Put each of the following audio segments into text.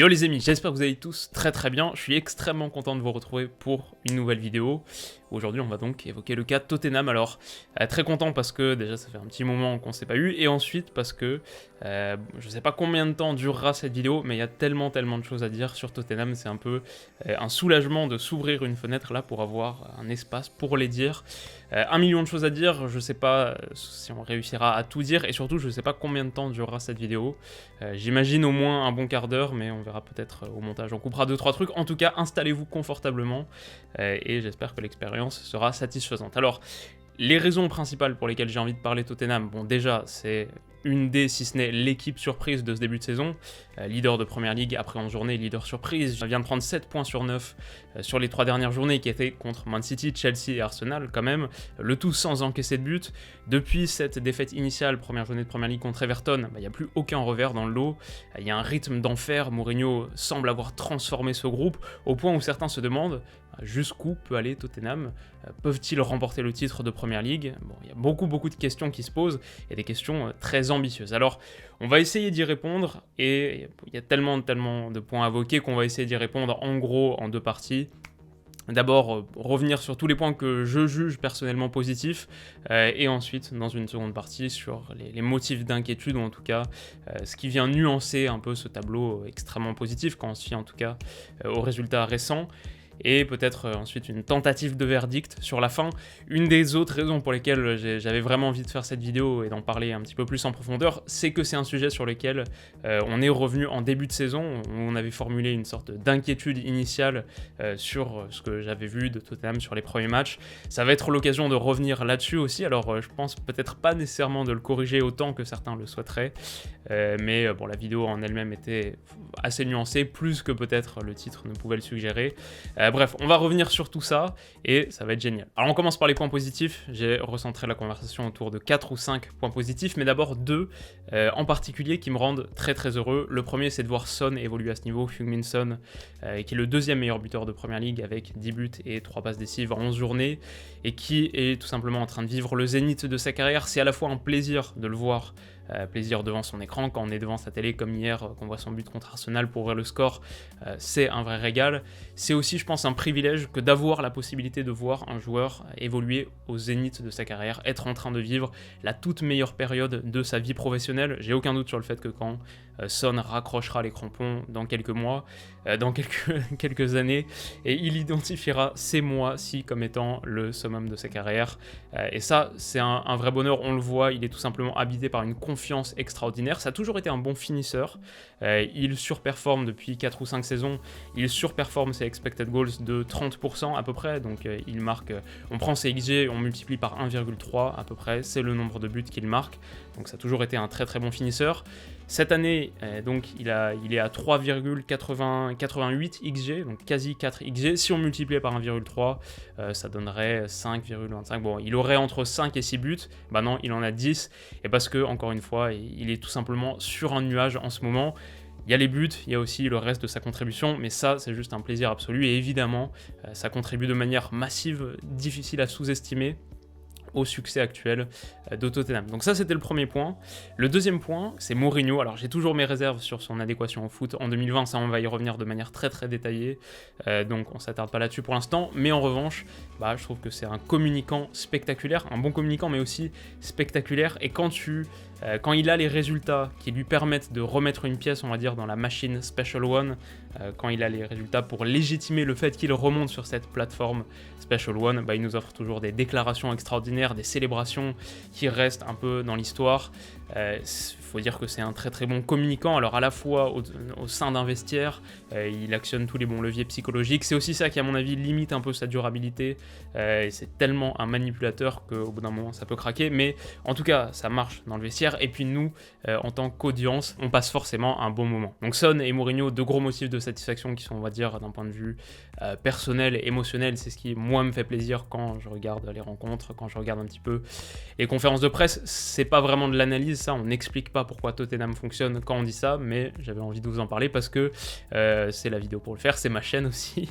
Yo les amis, j'espère que vous allez tous très bien, je suis extrêmement content de vous retrouver pour une nouvelle vidéo. Aujourd'hui on va donc évoquer le cas Tottenham. Alors très content parce que déjà ça fait un petit moment qu'on ne s'est pas eu, et ensuite parce que je sais pas combien de temps durera cette vidéo, mais il y a tellement de choses à dire sur Tottenham. C'est un peu un soulagement de s'ouvrir une fenêtre là pour avoir un espace pour les dire. 1 million de choses à dire, je sais pas si on réussira à tout dire, et surtout je sais pas combien de temps durera cette vidéo. J'imagine au moins un bon quart d'heure, mais on verra peut-être au montage, on coupera 2-3 trucs. En tout cas, installez-vous confortablement et j'espère que l'expérience sera satisfaisante. Alors, les raisons principales pour lesquelles j'ai envie de parler Tottenham, bon déjà c'est une des, si ce n'est l'équipe surprise de ce début de saison, leader de Première Ligue après 11 journées, leader surprise, vient de prendre 7 points sur 9 sur les 3 dernières journées qui étaient contre Man City, Chelsea et Arsenal quand même, le tout sans encaisser de but. Depuis cette défaite initiale, première journée de Première Ligue contre Everton, il n'y a plus aucun revers dans le lot, il y a un rythme d'enfer. Mourinho semble avoir transformé ce groupe au point où certains se demandent jusqu'où peut aller Tottenham, peuvent-ils remporter le titre de Première Ligue? Bon, il y a beaucoup de questions qui se posent, et des questions très ambitieuses. Alors, on va essayer d'y répondre, et il y a tellement de points à évoquer qu'on va essayer d'y répondre en gros en 2 parties. D'abord, revenir sur tous les points que je juge personnellement positifs, et ensuite, dans une seconde partie, sur les motifs d'inquiétude, ou en tout cas, ce qui vient nuancer un peu ce tableau extrêmement positif, quand on se fie en tout cas aux résultats récents. Et peut-être ensuite une tentative de verdict sur la fin. Une des autres raisons pour lesquelles j'avais vraiment envie de faire cette vidéo et d'en parler un petit peu plus en profondeur, c'est que c'est un sujet sur lequel on est revenu en début de saison, où on avait formulé une sorte d'inquiétude initiale sur ce que j'avais vu de Tottenham sur les premiers matchs. Ça va être l'occasion de revenir là-dessus aussi, alors je pense peut-être pas nécessairement de le corriger autant que certains le souhaiteraient, mais bon, la vidéo en elle-même était assez nuancée, plus que peut-être le titre ne pouvait le suggérer. Bref, on va revenir sur tout ça, et ça va être génial. Alors on commence par les points positifs. J'ai recentré la conversation autour de 4 ou 5 points positifs, mais d'abord 2 en particulier qui me rendent très heureux. Le premier, c'est de voir Son évoluer à ce niveau, Heung-min Son, qui est le 2e meilleur buteur de Première Ligue avec 10 buts et 3 passes décisives en 11 journées, et qui est tout simplement en train de vivre le zénith de sa carrière. C'est à la fois un plaisir de le voir, plaisir devant son écran, quand on est devant sa télé comme hier, qu'on voit son but contre Arsenal pour ouvrir le score, c'est un vrai régal. C'est aussi, je pense, un privilège que d'avoir la possibilité de voir un joueur évoluer au zénith de sa carrière, être en train de vivre la toute meilleure période de sa vie professionnelle. J'ai aucun doute sur le fait que quand Son raccrochera les crampons dans quelques mois, dans quelques années, et il identifiera ces mois-ci comme étant le summum de sa carrière. Et ça, c'est un vrai bonheur, on le voit, il est tout simplement habité par une confiance extraordinaire. Ça a toujours été un bon finisseur, il surperforme depuis 4 ou 5 saisons, il surperforme ses expected goals de 30% à peu près, donc il marque, on prend ses XG, on multiplie par 1,3 à peu près, c'est le nombre de buts qu'il marque, donc ça a toujours été un très bon finisseur. Cette année, donc, il est à 3,88 XG, donc quasi 4 XG. Si on multipliait par 1,3, ça donnerait 5,25. Bon, il aurait entre 5 et 6 buts. Bah non, il en a 10. Et parce que, encore une fois, il est tout simplement sur un nuage en ce moment. Il y a les buts, il y a aussi le reste de sa contribution, mais ça, c'est juste un plaisir absolu. Et évidemment, ça contribue de manière massive, difficile à sous-estimer, au succès actuel de Tottenham. Donc ça, c'était le premier point. Le deuxième point, c'est Mourinho. Alors j'ai toujours mes réserves sur son adéquation au foot en 2020, ça on va y revenir de manière très détaillée, donc on s'attarde pas là-dessus pour l'instant, mais en revanche, je trouve que c'est un communicant spectaculaire, un bon communicant mais aussi spectaculaire, et quand il a les résultats qui lui permettent de remettre une pièce, on va dire, dans la machine Special One, quand il a les résultats pour légitimer le fait qu'il remonte sur cette plateforme Special One, il nous offre toujours des déclarations extraordinaires, des célébrations qui restent un peu dans l'histoire. Faut dire que c'est un très bon communicant, alors à la fois au sein d'un vestiaire, il actionne tous les bons leviers psychologiques, c'est aussi ça qui à mon avis limite un peu sa durabilité, et c'est tellement un manipulateur qu'au bout d'un moment ça peut craquer, mais en tout cas ça marche dans le vestiaire, et puis nous, en tant qu'audience, on passe forcément un bon moment. Donc Son et Mourinho, 2 gros motifs de satisfaction qui sont, on va dire, d'un point de vue personnel et émotionnel, c'est ce qui moi me fait plaisir quand je regarde les rencontres, quand je regarde un petit peu les conférences de presse. C'est pas vraiment de l'analyse, ça, on n'explique pas pourquoi Tottenham fonctionne quand on dit ça, mais j'avais envie de vous en parler parce que c'est la vidéo pour le faire, c'est ma chaîne aussi.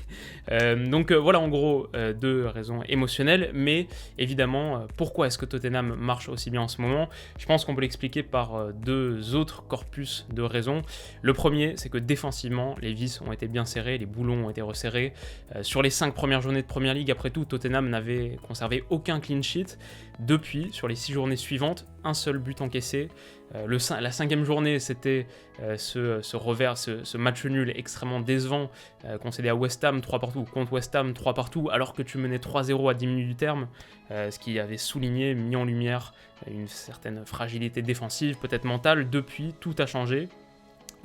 Donc voilà en gros 2 raisons émotionnelles, mais évidemment pourquoi est-ce que Tottenham marche aussi bien en ce moment? Je pense qu'on peut l'expliquer par deux autres corpus de raisons. Le premier, c'est que défensivement, les vis ont été bien serrés, les boulons ont été resserrés. Sur les 5 premières journées de Premier League, après tout, Tottenham n'avait conservé aucun clean sheet. Depuis, sur les 6 journées suivantes, un seul but encaissé. La 5e journée, c'était ce match nul extrêmement décevant concédé à West Ham 3 partout, contre West Ham 3 partout, alors que tu menais 3-0 à 10 minutes du terme, ce qui avait souligné, mis en lumière une certaine fragilité défensive, peut-être mentale. Depuis, tout a changé.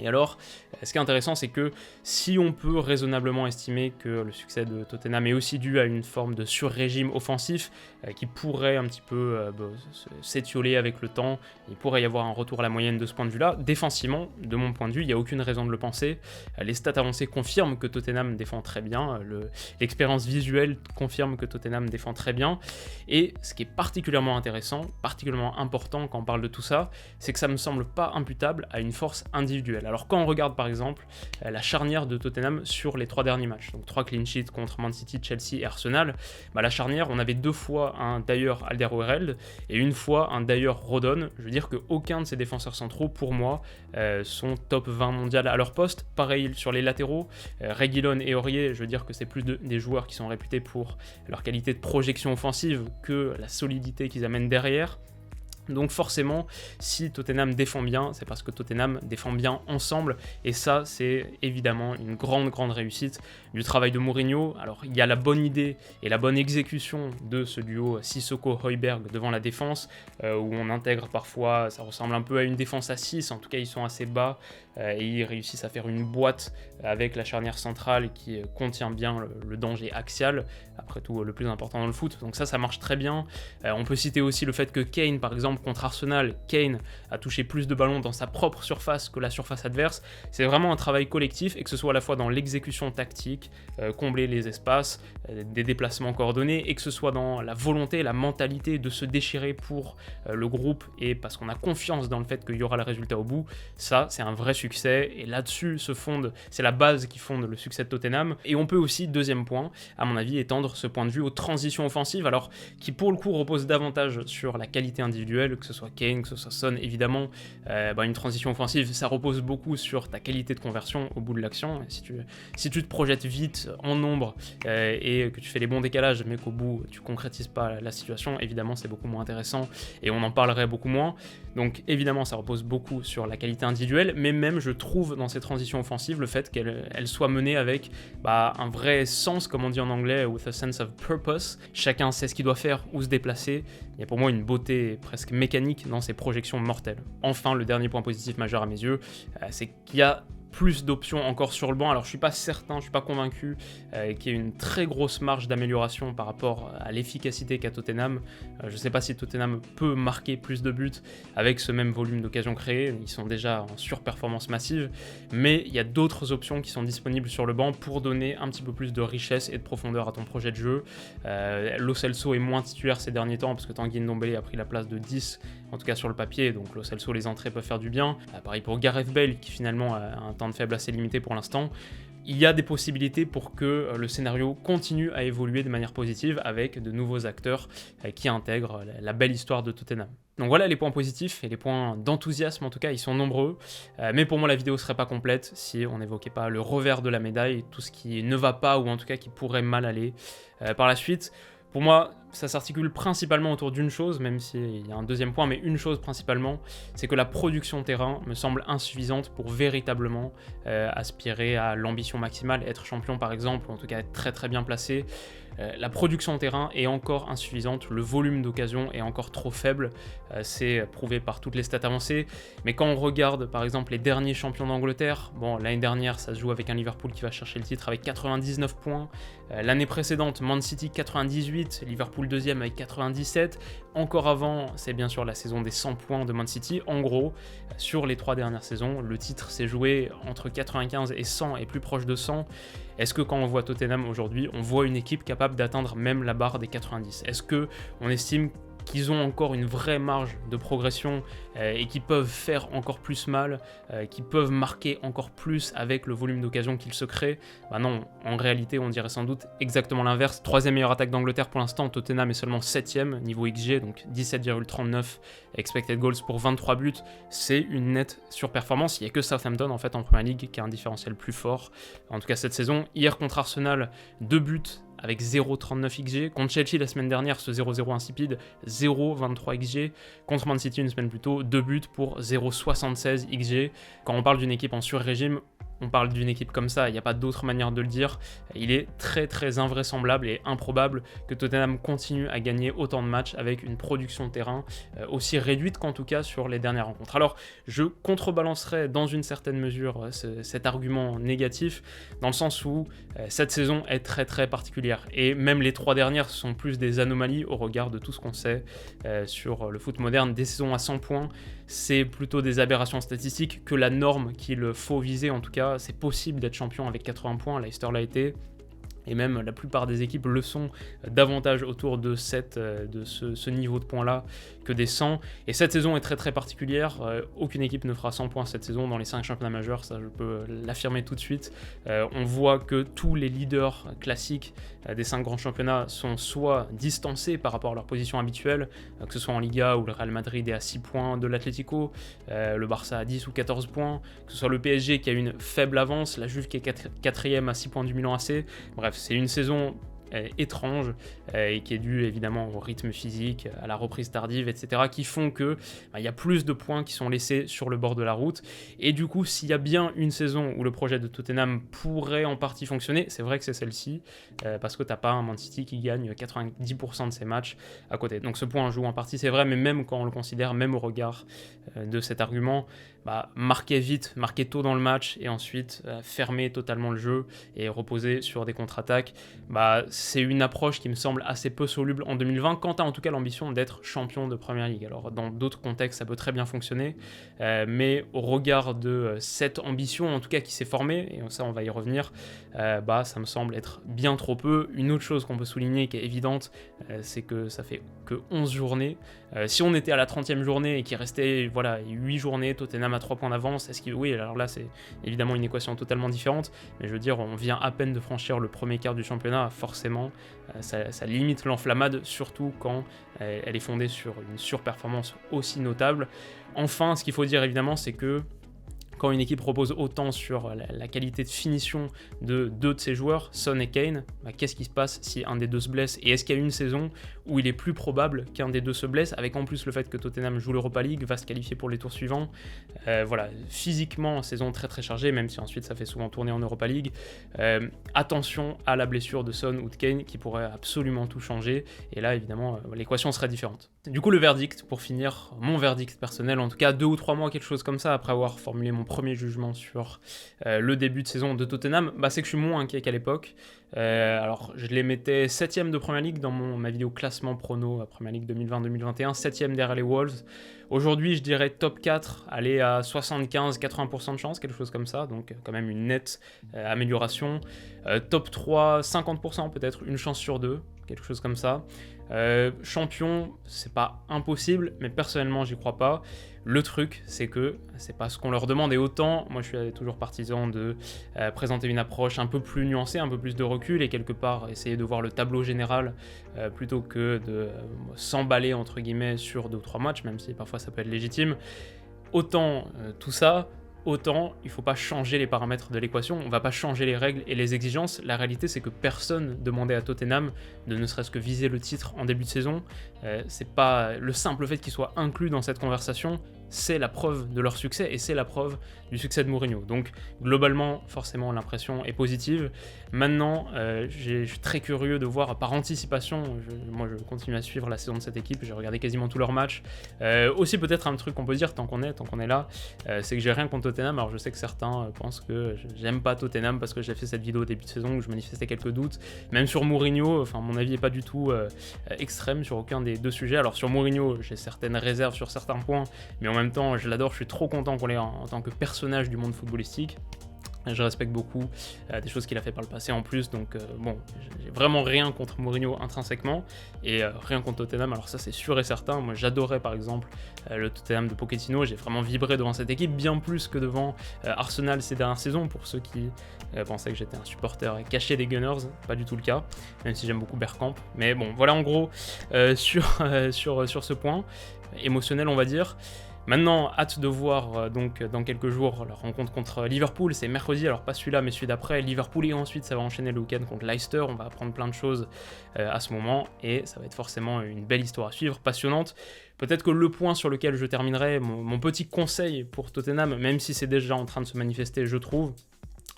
Et alors, ce qui est intéressant, c'est que si on peut raisonnablement estimer que le succès de Tottenham est aussi dû à une forme de sur-régime offensif qui pourrait un petit peu s'étioler avec le temps, il pourrait y avoir un retour à la moyenne de ce point de vue-là. Défensivement, de mon point de vue, il n'y a aucune raison de le penser. Les stats avancées confirment que Tottenham défend très bien, l'expérience visuelle confirme que Tottenham défend très bien, et ce qui est particulièrement intéressant, particulièrement important quand on parle de tout ça, c'est que ça ne me semble pas imputable à une force individuelle. Alors quand on regarde par exemple la charnière de Tottenham sur les 3 derniers matchs, donc 3 clean sheets contre Man City, Chelsea et Arsenal, la charnière, on avait 2 fois un Dyer Alderweireld et une fois un Dyer Rodon. Je veux dire qu'aucun de ces défenseurs centraux, pour moi, sont top 20 mondial à leur poste. Pareil sur les latéraux, Reguilon et Aurier, je veux dire que c'est plus des joueurs qui sont réputés pour leur qualité de projection offensive que la solidité qu'ils amènent derrière. Donc forcément, si Tottenham défend bien, c'est parce que Tottenham défend bien ensemble, et ça, c'est évidemment une grande réussite du travail de Mourinho. Alors, il y a la bonne idée et la bonne exécution de ce duo Sissoko-Højbjerg devant la défense, où on intègre parfois, ça ressemble un peu à une défense à 6, en tout cas ils sont assez bas, et ils réussissent à faire une boîte avec la charnière centrale qui contient bien le danger axial, après tout le plus important dans le foot, donc ça marche très bien. On peut citer aussi le fait que Kane, par exemple, contre Arsenal, Kane a touché plus de ballons dans sa propre surface que la surface adverse. C'est vraiment un travail collectif, et que ce soit à la fois dans l'exécution tactique, combler les espaces, des déplacements coordonnés, et que ce soit dans la volonté, la mentalité de se déchirer pour le groupe, et parce qu'on a confiance dans le fait qu'il y aura le résultat au bout. Ça, c'est un vrai succès, et là-dessus c'est la base qui fonde le succès de Tottenham. Et on peut aussi, deuxième point, à mon avis, étendre ce point de vue aux transitions offensives, alors qui pour le coup repose davantage sur la qualité individuelle, que ce soit Kane, que ce soit Son, évidemment. Une transition offensive, ça repose beaucoup sur ta qualité de conversion au bout de l'action. Si tu te projettes vite en nombre et que tu fais les bons décalages, mais qu'au bout tu concrétises pas la situation, évidemment c'est beaucoup moins intéressant et on en parlerait beaucoup moins. Donc évidemment ça repose beaucoup sur la qualité individuelle, mais même je trouve dans ces transitions offensives le fait qu'elles soient menées avec un vrai sens, comme on dit en anglais, with a sense of purpose. Chacun sait ce qu'il doit faire, où se déplacer. Il y a pour moi une beauté presque mécanique dans ces projections mortelles. Enfin, le dernier point positif majeur à mes yeux, c'est qu'il y a plus d'options encore sur le banc. Alors je suis pas certain, je suis pas convaincu qu'il y ait une très grosse marge d'amélioration par rapport à l'efficacité qu'a Tottenham. Je sais pas si Tottenham peut marquer plus de buts avec ce même volume d'occasions créées, ils sont déjà en surperformance massive, mais il y a d'autres options qui sont disponibles sur le banc pour donner un petit peu plus de richesse et de profondeur à ton projet de jeu. Lo Celso est moins titulaire ces derniers temps parce que Tanguy Ndombele a pris la place de 10, en tout cas sur le papier, donc Lo Celso, les entrées peuvent faire du bien. Pareil pour Gareth Bale qui finalement a un temps de faible assez limité pour l'instant. Il y a des possibilités pour que le scénario continue à évoluer de manière positive avec de nouveaux acteurs qui intègrent la belle histoire de Tottenham. Donc voilà les points positifs et les points d'enthousiasme, en tout cas ils sont nombreux, mais pour moi la vidéo serait pas complète si on n'évoquait pas le revers de la médaille, tout ce qui ne va pas ou en tout cas qui pourrait mal aller par la suite. Pour moi, ça s'articule principalement autour d'une chose, même s'il y a un deuxième point, mais une chose principalement, c'est que la production terrain me semble insuffisante pour véritablement aspirer à l'ambition maximale, être champion par exemple, ou en tout cas être très très bien placé. La production terrain est encore insuffisante, le volume d'occasion est encore trop faible, c'est prouvé par toutes les stats avancées, mais quand on regarde par exemple les derniers champions d'Angleterre, bon l'année dernière ça se joue avec un Liverpool qui va chercher le titre avec 99 points, l'année précédente Man City 98, Liverpool deuxième avec 97, encore avant c'est bien sûr la saison des 100 points de Man City. En gros, sur les 3 dernières saisons, le titre s'est joué entre 95 et 100 et plus proche de 100. Est-ce que quand on voit Tottenham aujourd'hui, on voit une équipe capable d'atteindre même la barre des 90 ? Est-ce qu'on estime qu'ils ont encore une vraie marge de progression et qu'ils peuvent faire encore plus mal, qu'ils peuvent marquer encore plus avec le volume d'occasions qu'ils se créent. Bah non, en réalité, on dirait sans doute exactement l'inverse. 3e meilleure attaque d'Angleterre pour l'instant, Tottenham est seulement 7e niveau XG, donc 17,39 expected goals pour 23 buts. C'est une nette surperformance. Il n'y a que Southampton en fait en Premier League qui a un différentiel plus fort. En tout cas cette saison, hier contre Arsenal, 2 buts avec 0,39 XG. Contre Chelsea la semaine dernière, ce 0-0 insipide, 0,23 XG. Contre Man City une semaine plus tôt, 2 buts pour 0,76 XG. Quand on parle d'une équipe en sur-régime, on parle d'une équipe comme ça, il n'y a pas d'autre manière de le dire. Il est très très invraisemblable et improbable que Tottenham continue à gagner autant de matchs avec une production de terrain aussi réduite qu'en tout cas sur les dernières rencontres. Alors je contrebalancerai dans une certaine mesure cet argument négatif dans le sens où cette saison est très très particulière et même les 3 dernières sont plus des anomalies au regard de tout ce qu'on sait sur le foot moderne. Des saisons à 100 points, c'est plutôt des aberrations statistiques que la norme qu'il faut viser. En tout cas, c'est possible d'être champion avec 80 points, Leicester l'a été, et même la plupart des équipes le sont davantage autour de ce niveau de points-là que des 100. Et cette saison est très très particulière, aucune équipe ne fera 100 points cette saison dans les 5 championnats majeurs, ça je peux l'affirmer tout de suite. On voit que tous les leaders classiques des 5 grands championnats sont soit distancés par rapport à leur position habituelle, que ce soit en Liga où le Real Madrid est à 6 points de l'Atlético, le Barça à 10 ou 14 points, que ce soit le PSG qui a une faible avance, la Juve qui est 4e à 6 points du Milan AC. Bref, c'est une saison étrange et qui est due évidemment au rythme physique, à la reprise tardive, etc. qui font que il y a plus de points qui sont laissés sur le bord de la route. Et du coup, s'il y a bien une saison où le projet de Tottenham pourrait en partie fonctionner, c'est vrai que c'est celle-ci, parce que t'as pas un Man City qui gagne 90% de ses matchs à côté. Donc ce point joue en partie, c'est vrai, mais même quand on le considère, même au regard de cet argument, marquer vite, marquer tôt dans le match et ensuite fermer totalement le jeu et reposer sur des contre-attaques, c'est une approche qui me semble assez peu soluble en 2020 quand tu as en tout cas l'ambition d'être champion de Premier League. Alors dans d'autres contextes ça peut très bien fonctionner, mais au regard de cette ambition en tout cas qui s'est formée, et ça on va y revenir, ça me semble être bien trop peu. Une autre chose qu'on peut souligner qui est évidente, c'est que ça fait que 11 journées. Si on était à la 30e journée et qu'il restait 8 journées, Tottenham à 3 points d'avance, oui, alors là c'est évidemment une équation totalement différente, mais je veux dire, on vient à peine de franchir le premier quart du championnat, forcément, ça limite l'enflammade, surtout quand elle est fondée sur une surperformance aussi notable. Enfin, ce qu'il faut dire évidemment, c'est que quand une équipe repose autant sur la qualité de finition de 2 de ses joueurs, Son et Kane, qu'est-ce qui se passe si un des deux se blesse? Et est-ce qu'il y a une saison où il est plus probable qu'un des deux se blesse, avec en plus le fait que Tottenham joue l'Europa League, va se qualifier pour les tours suivants? Physiquement, saison très très chargée, même si ensuite ça fait souvent tourner en Europa League. Attention à la blessure de Son ou de Kane qui pourrait absolument tout changer, et là évidemment l'équation serait différente. Du coup le verdict, pour finir, mon verdict personnel, en tout cas 2 ou 3 mois, quelque chose comme ça, après avoir formulé mon premier jugement sur le début de saison de Tottenham, c'est que je suis moins inquiet qu'à l'époque. Alors je les mettais 7e de Premier League dans ma vidéo classement prono Premier League 2020-2021, 7e derrière les Wolves. Aujourd'hui je dirais top 4, aller à 75-80% de chance, quelque chose comme ça, donc quand même une nette amélioration. Top 3, 50% peut-être, une chance sur 2, quelque chose comme ça. Champion, c'est pas impossible, mais personnellement j'y crois pas. Le truc, c'est que c'est pas ce qu'on leur demande, et autant, moi je suis toujours partisan de présenter une approche un peu plus nuancée, un peu plus de recul, et quelque part essayer de voir le tableau général plutôt que de s'emballer entre guillemets sur 2 ou 3 matchs, même si parfois ça peut être légitime. Autant tout ça, autant il ne faut pas changer les paramètres de l'équation, on ne va pas changer les règles et les exigences. La réalité, c'est que personne demandait à Tottenham de ne serait-ce que viser le titre en début de saison. C'est pas le simple fait qu'ils soient inclus dans cette conversation, c'est la preuve de leur succès et c'est la preuve du succès de Mourinho. Donc globalement, forcément, l'impression est positive. Maintenant, je suis très curieux de voir, par anticipation, moi je continue à suivre la saison de cette équipe, j'ai regardé quasiment tous leurs matchs. Aussi peut-être un truc qu'on peut dire tant qu'on est là, c'est que j'ai rien contre Tottenham. Alors je sais que certains pensent que j'aime pas Tottenham parce que j'ai fait cette vidéo au début de saison où je manifestais quelques doutes. Même sur Mourinho, mon avis n'est pas du tout extrême sur aucun des deux sujets. Alors sur Mourinho, j'ai certaines réserves sur certains points, mais en même temps, je l'adore, je suis trop content qu'on l'ait en tant que personnage du monde footballistique. Je respecte beaucoup des choses qu'il a fait par le passé en plus, donc bon, j'ai vraiment rien contre Mourinho intrinsèquement, et rien contre Tottenham, alors ça c'est sûr et certain. Moi j'adorais par exemple le Tottenham de Pochettino, j'ai vraiment vibré devant cette équipe, bien plus que devant Arsenal ces dernières saisons, pour ceux qui pensaient que j'étais un supporter caché des Gunners, pas du tout le cas, même si j'aime beaucoup Bergkamp. Mais bon, voilà en gros sur ce point émotionnel on va dire. Maintenant, hâte de voir donc dans quelques jours la rencontre contre Liverpool, c'est mercredi, alors pas celui-là mais celui d'après, Liverpool, et ensuite ça va enchaîner le week-end contre Leicester, on va apprendre plein de choses à ce moment, et ça va être forcément une belle histoire à suivre, passionnante. Peut-être que le point sur lequel je terminerai, mon petit conseil pour Tottenham, même si c'est déjà en train de se manifester je trouve,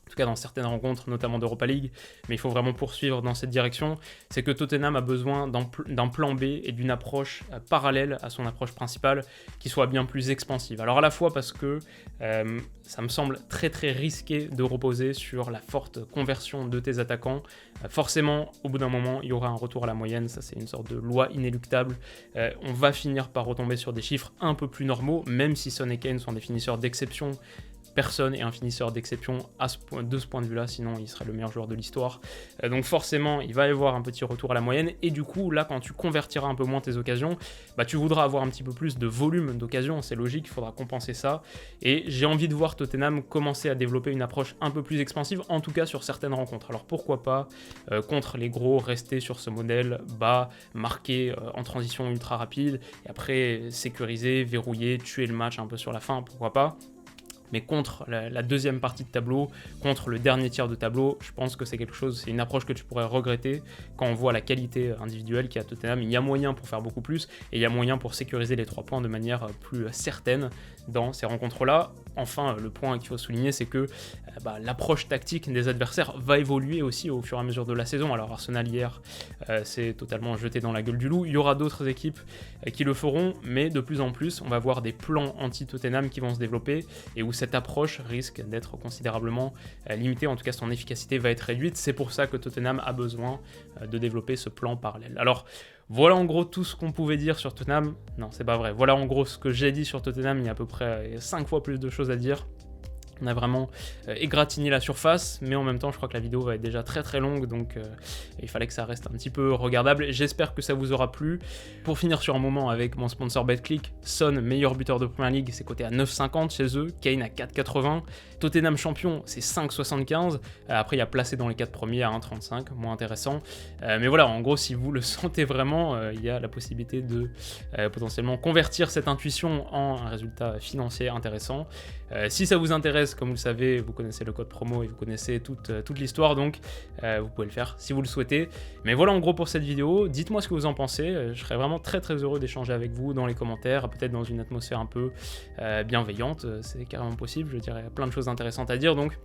en tout cas dans certaines rencontres, notamment d'Europa League, mais il faut vraiment poursuivre dans cette direction, c'est que Tottenham a besoin d'un plan B et d'une approche parallèle à son approche principale, qui soit bien plus expansive. Alors à la fois parce que ça me semble très très risqué de reposer sur la forte conversion de tes attaquants. Forcément, au bout d'un moment, il y aura un retour à la moyenne, ça c'est une sorte de loi inéluctable. On va finir par retomber sur des chiffres un peu plus normaux, même si Son et Kane sont des finisseurs d'exception. Personne est un finisseur d'exception de ce point de vue-là, sinon il serait le meilleur joueur de l'histoire. Donc forcément, il va y avoir un petit retour à la moyenne, et du coup, là, quand tu convertiras un peu moins tes occasions, bah, tu voudras avoir un petit peu plus de volume d'occasions, c'est logique, il faudra compenser ça. Et j'ai envie de voir Tottenham commencer à développer une approche un peu plus expansive, en tout cas sur certaines rencontres. Alors pourquoi pas, contre les gros, rester sur ce modèle bas, marqué en transition ultra rapide, et après sécuriser, verrouiller, tuer le match un peu sur la fin, pourquoi pas. Mais contre la deuxième partie de tableau, contre le dernier tiers de tableau, je pense que c'est quelque chose, c'est une approche que tu pourrais regretter quand on voit la qualité individuelle qu'il y a à Tottenham. Il y a moyen pour faire beaucoup plus, et il y a moyen pour sécuriser les 3 points de manière plus certaine dans ces rencontres-là. Enfin, le point qu'il faut souligner, c'est que l'approche tactique des adversaires va évoluer aussi au fur et à mesure de la saison. Alors Arsenal hier s'est totalement jeté dans la gueule du loup. Il y aura d'autres équipes qui le feront, mais de plus en plus, on va voir des plans anti-Tottenham qui vont se développer, et où cette approche risque d'être considérablement limitée, en tout cas son efficacité va être réduite. C'est pour ça que Tottenham a besoin de développer ce plan parallèle. Alors voilà en gros tout ce qu'on pouvait dire sur Tottenham. Non, c'est pas vrai. Voilà en gros ce que j'ai dit sur Tottenham, il y a à peu près 5 fois plus de choses à dire. On a vraiment égratigné la surface, mais en même temps je crois que la vidéo va être déjà très très longue, donc il fallait que ça reste un petit peu regardable. J'espère que ça vous aura plu. Pour finir sur un moment avec mon sponsor BetClick, Son, meilleur buteur de Premier League, c'est coté à 9,50 chez eux, Kane à 4,80, Tottenham champion c'est 5,75, après il y a placé dans les 4 premiers à 1,35, moins intéressant. Mais voilà, en gros si vous le sentez vraiment, il y a la possibilité de potentiellement convertir cette intuition en un résultat financier intéressant. Si ça vous intéresse, comme vous le savez, vous connaissez le code promo et vous connaissez toute l'histoire, donc vous pouvez le faire si vous le souhaitez. Mais voilà en gros pour cette vidéo, dites-moi ce que vous en pensez, je serais vraiment très très heureux d'échanger avec vous dans les commentaires, peut-être dans une atmosphère un peu bienveillante, c'est carrément possible, je dirais plein de choses intéressantes à dire, donc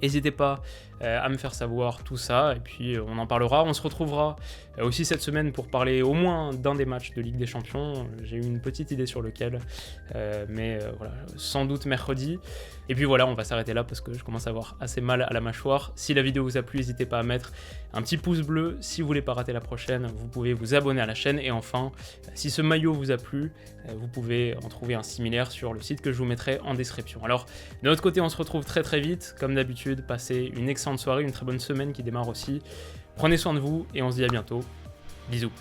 n'hésitez pas à me faire savoir tout ça, et puis on en parlera. On se retrouvera aussi cette semaine pour parler au moins d'un des matchs de Ligue des Champions. J'ai eu une petite idée sur lequel, mais voilà, sans doute mercredi. Et puis voilà, on va s'arrêter là parce que je commence à avoir assez mal à la mâchoire. Si la vidéo vous a plu, n'hésitez pas à mettre un petit pouce bleu. Si vous voulez pas rater la prochaine, vous pouvez vous abonner à la chaîne. Et enfin, si ce maillot vous a plu, vous pouvez en trouver un similaire sur le site que je vous mettrai en description. Alors, de notre côté, on se retrouve très très vite. Comme d'habitude, passez une excellente soirée, une très bonne semaine qui démarre aussi. Prenez soin de vous et on se dit à bientôt. Bisous.